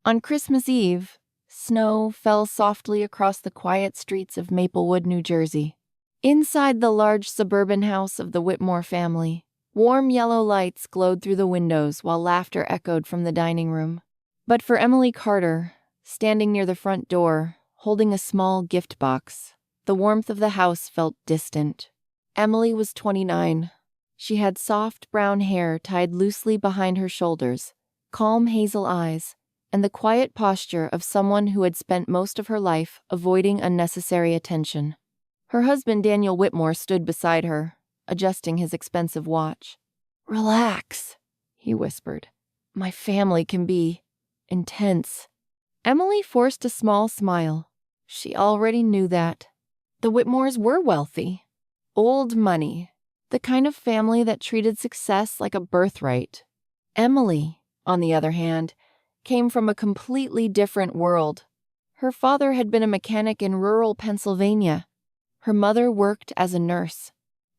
On Christmas Eve, snow fell softly across the quiet streets of Maplewood, New Jersey. Inside the large suburban house of the Whitmore family, warm yellow lights glowed through the windows while laughter echoed from the dining room. But for Emily Carter, standing near the front door, holding a small gift box, the warmth of the house felt distant. Emily was 29. She had soft brown hair tied loosely behind her shoulders, calm hazel eyes, and the quiet posture of someone who had spent most of her life avoiding unnecessary attention. Her husband, Daniel Whitmore, stood beside her, adjusting his expensive watch. "Relax," he whispered. "My family can be intense." Emily forced a small smile. She already knew that. The Whitmores were wealthy. Old money. The kind of family that treated success like a birthright. Emily, on the other hand, came from a completely different world. Her father had been a mechanic in rural Pennsylvania. Her mother worked as a nurse.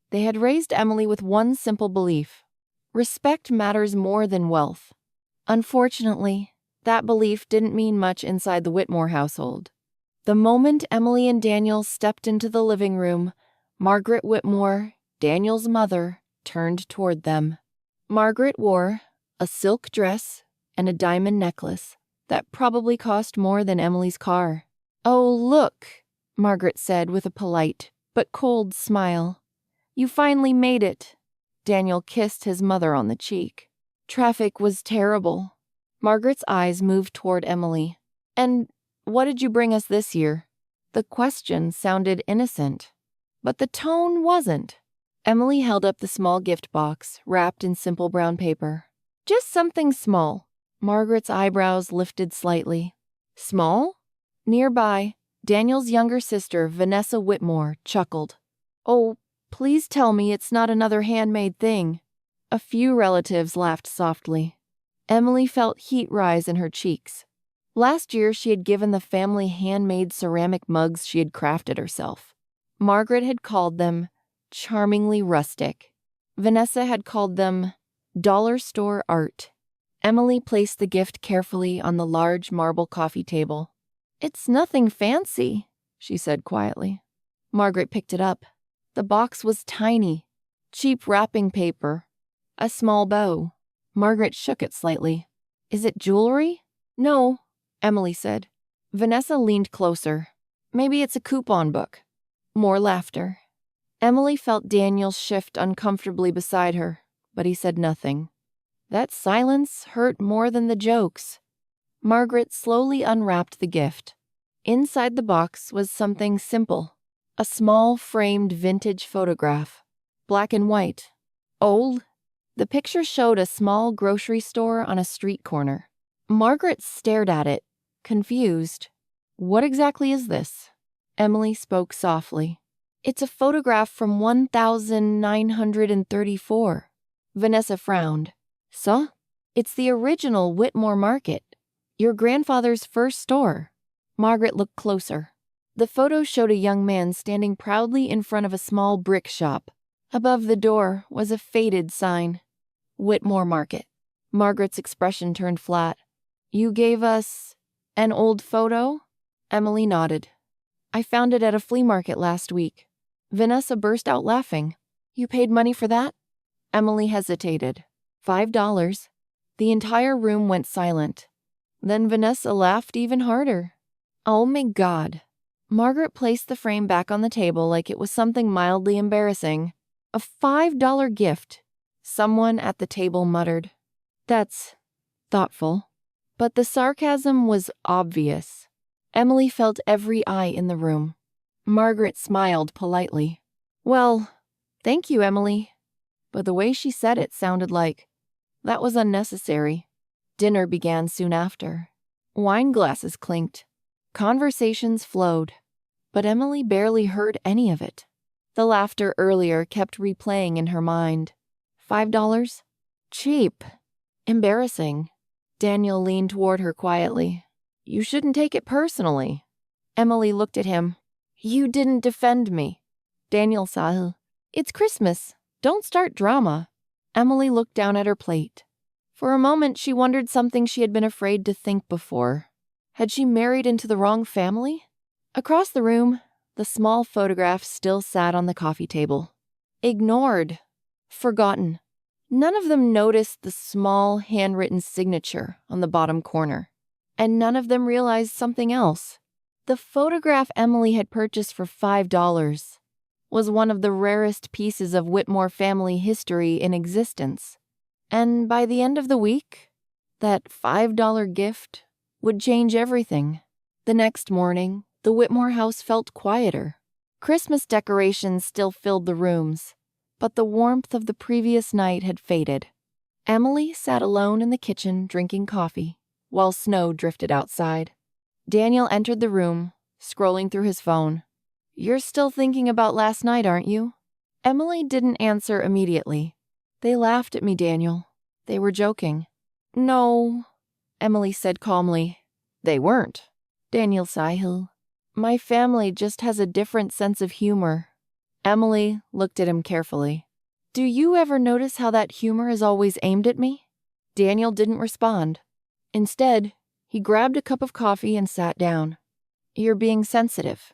They had raised Emily with one simple belief: respect matters more than wealth. Unfortunately, that belief didn't mean much inside the Whitmore household. The moment Emily and Daniel stepped into the living room, Margaret Whitmore, Daniel's mother, turned toward them. Margaret wore a silk dress and a diamond necklace that probably cost more than Emily's car. "Oh, look," Margaret said with a polite but cold smile. "You finally made it." Daniel kissed his mother on the cheek. Traffic was terrible. Margaret's eyes moved toward Emily. "And what did you bring us this year?" The question sounded innocent, but the tone wasn't. Emily held up the small gift box, wrapped in simple brown paper. "Just something small." Margaret's eyebrows lifted slightly. "Small?" Nearby, Daniel's younger sister, Vanessa Whitmore, chuckled. "Oh, please tell me it's not another handmade thing." A few relatives laughed softly. Emily felt heat rise in her cheeks. Last year, she had given the family handmade ceramic mugs she had crafted herself. Margaret had called them charmingly rustic. Vanessa had called them dollar store art. Emily placed the gift carefully on the large marble coffee table. "It's nothing fancy," she said quietly. Margaret picked it up. The box was tiny. Cheap wrapping paper. A small bow. Margaret shook it slightly. "Is it jewelry?" "No," Emily said. Vanessa leaned closer. "Maybe it's a coupon book." More laughter. Emily felt Daniel shift uncomfortably beside her, but he said nothing. That silence hurt more than the jokes. Margaret slowly unwrapped the gift. Inside the box was something simple. A small framed vintage photograph. Black and white. Old. The picture showed a small grocery store on a street corner. Margaret stared at it, confused. "What exactly is this?" Emily spoke softly. "It's a photograph from 1934. Vanessa frowned. "So? It's the original Whitmore Market. Your grandfather's first store." Margaret looked closer. The photo showed a young man standing proudly in front of a small brick shop. Above the door was a faded sign. Whitmore Market. Margaret's expression turned flat. "You gave us an old photo?" Emily nodded. "I found it at a flea market last week." Vanessa burst out laughing. "You paid money for that?" Emily hesitated. $5. The entire room went silent. Then Vanessa laughed even harder. "Oh my God." Margaret placed the frame back on the table like it was something mildly embarrassing. "A $5 gift." Someone at the table muttered. "That's thoughtful." But the sarcasm was obvious. Emily felt every eye in the room. Margaret smiled politely. "Well, thank you, Emily." But the way she said it sounded like that was unnecessary. Dinner began soon after. Wine glasses clinked. Conversations flowed. But Emily barely heard any of it. The laughter earlier kept replaying in her mind. $5? Cheap. Embarrassing. Daniel leaned toward her quietly. "You shouldn't take it personally." Emily looked at him. "You didn't defend me." Daniel sighed. "It's Christmas. Don't start drama." Emily looked down at her plate. For a moment, she wondered something she had been afraid to think before. Had she married into the wrong family? Across the room, the small photograph still sat on the coffee table. Ignored. Forgotten. None of them noticed the small, handwritten signature on the bottom corner. And none of them realized something else. The photograph Emily had purchased for $5 was one of the rarest pieces of Whitmore family history in existence. And by the end of the week, that $5 gift would change everything. The next morning, the Whitmore house felt quieter. Christmas decorations still filled the rooms, but the warmth of the previous night had faded. Emily sat alone in the kitchen drinking coffee, while snow drifted outside. Daniel entered the room, scrolling through his phone. "You're still thinking about last night, aren't you?" Emily didn't answer immediately. "They laughed at me, Daniel. They were joking." "No," Emily said calmly. "They weren't." Daniel sighed. "My family just has a different sense of humor." Emily looked at him carefully. "Do you ever notice how that humor is always aimed at me?" Daniel didn't respond. Instead, he grabbed a cup of coffee and sat down. "You're being sensitive."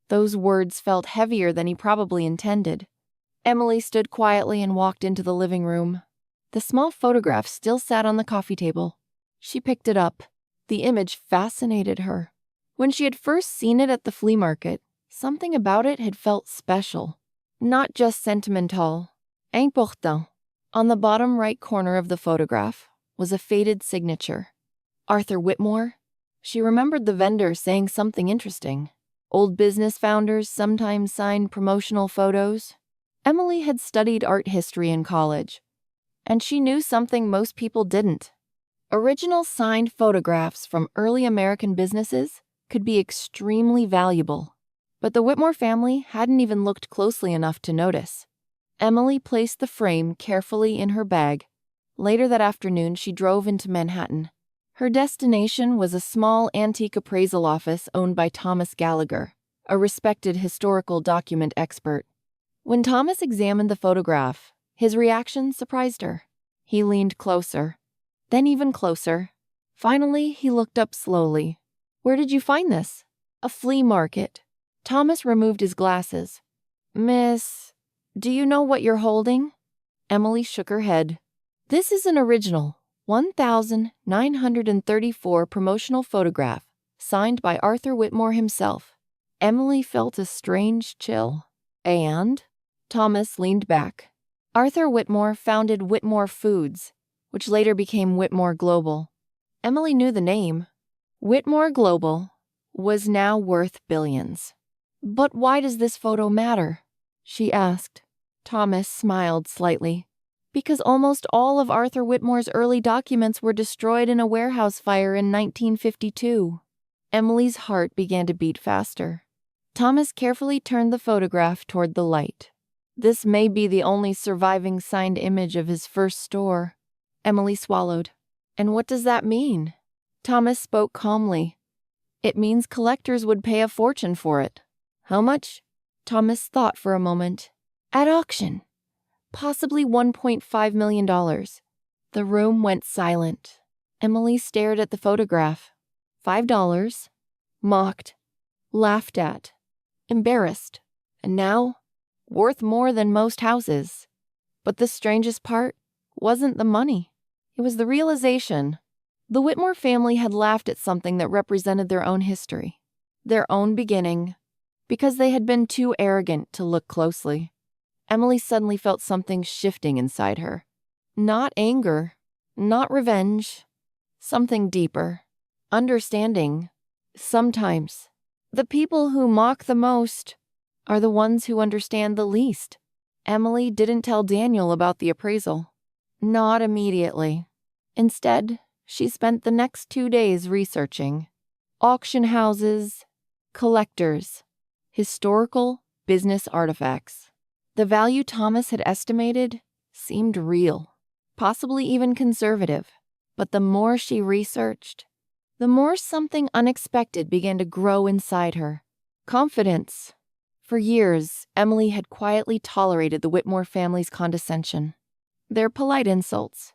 Those words felt heavier than he probably intended. Emily stood quietly and walked into the living room. The small photograph still sat on the coffee table. She picked it up. The image fascinated her. When she had first seen it at the flea market, something about it had felt special. Not just sentimental. Important. On the bottom right corner of the photograph was a faded signature. Arthur Whitmore? She remembered the vendor saying something interesting. Old business founders sometimes signed promotional photos. Emily had studied art history in college, and she knew something most people didn't. Original signed photographs from early American businesses could be extremely valuable, but the Whitmore family hadn't even looked closely enough to notice. Emily placed the frame carefully in her bag. Later that afternoon, she drove into Manhattan. Her destination was a small antique appraisal office owned by Thomas Gallagher, a respected historical document expert. When Thomas examined the photograph, his reaction surprised her. He leaned closer, then even closer. Finally, he looked up slowly. "Where did you find this?" "A flea market." Thomas removed his glasses. "Miss, do you know what you're holding?" Emily shook her head. "This is an original 1934 promotional photograph, signed by Arthur Whitmore himself." Emily felt a strange chill. "And?" Thomas leaned back. "Arthur Whitmore founded Whitmore Foods, which later became Whitmore Global." Emily knew the name. Whitmore Global was now worth billions. "But why does this photo matter?" she asked. Thomas smiled slightly. "Because almost all of Arthur Whitmore's early documents were destroyed in a warehouse fire in 1952. Emily's heart began to beat faster. Thomas carefully turned the photograph toward the light. "This may be the only surviving signed image of his first store." Emily swallowed. "And what does that mean?" Thomas spoke calmly. "It means collectors would pay a fortune for it." "How much?" Thomas thought for a moment. "At auction. Possibly $1.5 million. The room went silent. Emily stared at the photograph. $5. Mocked. Laughed at. Embarrassed. And now, worth more than most houses. But the strangest part wasn't the money. It was the realization. The Whitmore family had laughed at something that represented their own history, their own beginning, because they had been too arrogant to look closely. Emily suddenly felt something shifting inside her. Not anger, not revenge, something deeper. Understanding. Sometimes, the people who mock the most are the ones who understand the least. Emily didn't tell Daniel about the appraisal. Not immediately. Instead, she spent the next 2 days researching. Auction houses, collectors, historical business artifacts. The value Thomas had estimated seemed real, possibly even conservative. But the more she researched, the more something unexpected began to grow inside her. Confidence. For years, Emily had quietly tolerated the Whitmore family's condescension. Their polite insults,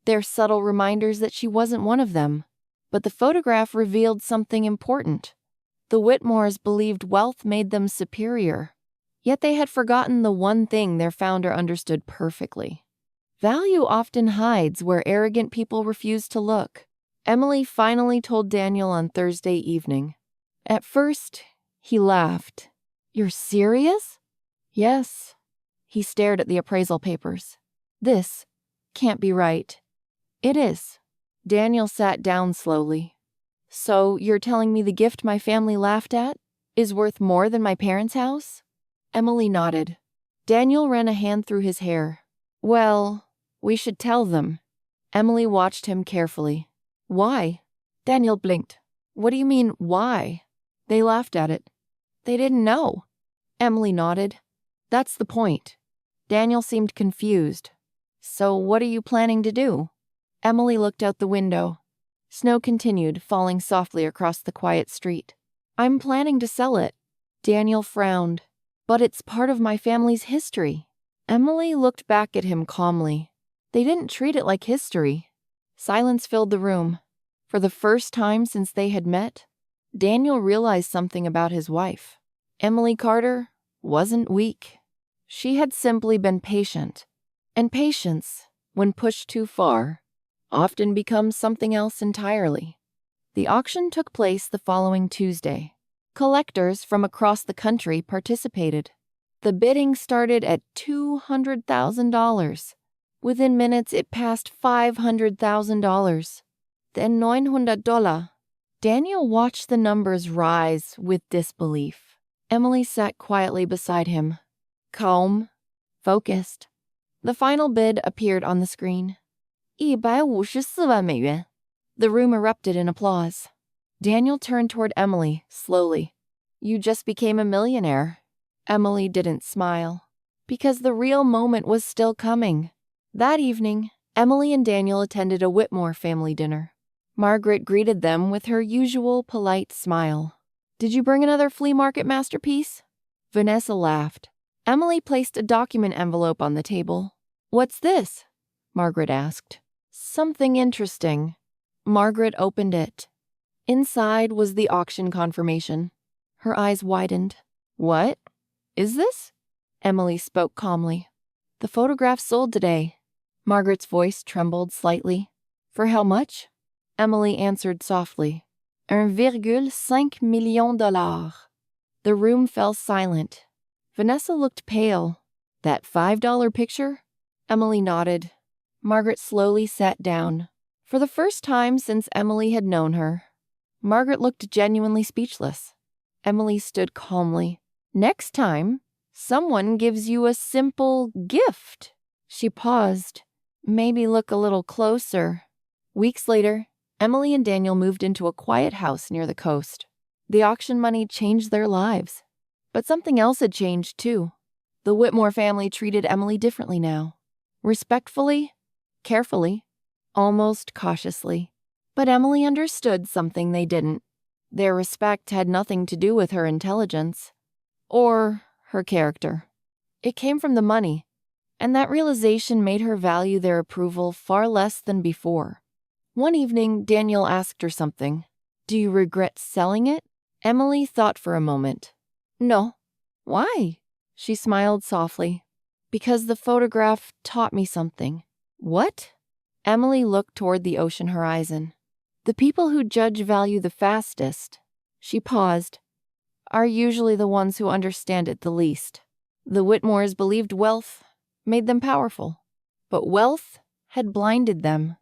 They're subtle reminders that she wasn't one of them. But the photograph revealed something important. The Whitmores believed wealth made them superior. Yet they had forgotten the one thing their founder understood perfectly. Value often hides where arrogant people refuse to look. Emily finally told Daniel on Thursday evening. At first, he laughed. "You're serious?" "Yes." He stared at the appraisal papers. "This can't be right." "It is." Daniel sat down slowly. "So you're telling me the gift my family laughed at is worth more than my parents' house?" Emily nodded. Daniel ran a hand through his hair. "Well, we should tell them." Emily watched him carefully. "Why?" Daniel blinked. "What do you mean, why?" "They laughed at it. They didn't know." Emily nodded. "That's the point." Daniel seemed confused. "So what are you planning to do?" Emily looked out the window. Snow continued, falling softly across the quiet street. "I'm planning to sell it." Daniel frowned. "But it's part of my family's history." Emily looked back at him calmly. They didn't treat it like history. Silence filled the room. For the first time since they had met, Daniel realized something about his wife. Emily Carter wasn't weak. She had simply been patient. And patience, when pushed too far, often becomes something else entirely. The auction took place the following Tuesday. Collectors from across the country participated. The bidding started at $200,000. Within minutes, it passed $500,000. Then $900. Daniel watched the numbers rise with disbelief. Emily sat quietly beside him, calm, focused. The final bid appeared on the screen. $154,000,000. The room erupted in applause. Daniel turned toward Emily, slowly. "You just became a millionaire." Emily didn't smile, because the real moment was still coming. That evening, Emily and Daniel attended a Whitmore family dinner. Margaret greeted them with her usual polite smile. "Did you bring another flea market masterpiece?" Vanessa laughed. Emily placed a document envelope on the table. "What's this?" Margaret asked. "Something interesting." Margaret opened it. Inside was the auction confirmation. Her eyes widened. "What is this?" Emily spoke calmly. "The photograph sold today." Margaret's voice trembled slightly. "For how much?" Emily answered softly. $1,5 million. The room fell silent. Vanessa looked pale. "That $5 picture?" Emily nodded. Margaret slowly sat down. For the first time since Emily had known her, Margaret looked genuinely speechless. Emily stood calmly. "Next time, someone gives you a simple gift." She paused. "Maybe look a little closer." Weeks later, Emily and Daniel moved into a quiet house near the coast. The auction money changed their lives. But something else had changed, too. The Whitmore family treated Emily differently now. Respectfully, carefully, almost cautiously. But Emily understood something they didn't. Their respect had nothing to do with her intelligence or her character. It came from the money, and that realization made her value their approval far less than before. One evening, Daniel asked her something. "Do you regret selling it?" Emily thought for a moment. "No." "Why?" She smiled softly. "Because the photograph taught me something." "What?" Emily looked toward the ocean horizon. "The people who judge value the fastest," she paused, "are usually the ones who understand it the least." The Whitmores believed wealth made them powerful, but wealth had blinded them.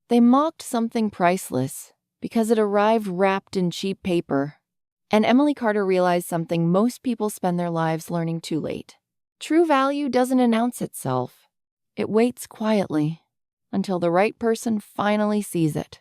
They mocked something priceless because it arrived wrapped in cheap paper. And Emily Carter realized something most people spend their lives learning too late. True value doesn't announce itself. It waits quietly until the right person finally sees it.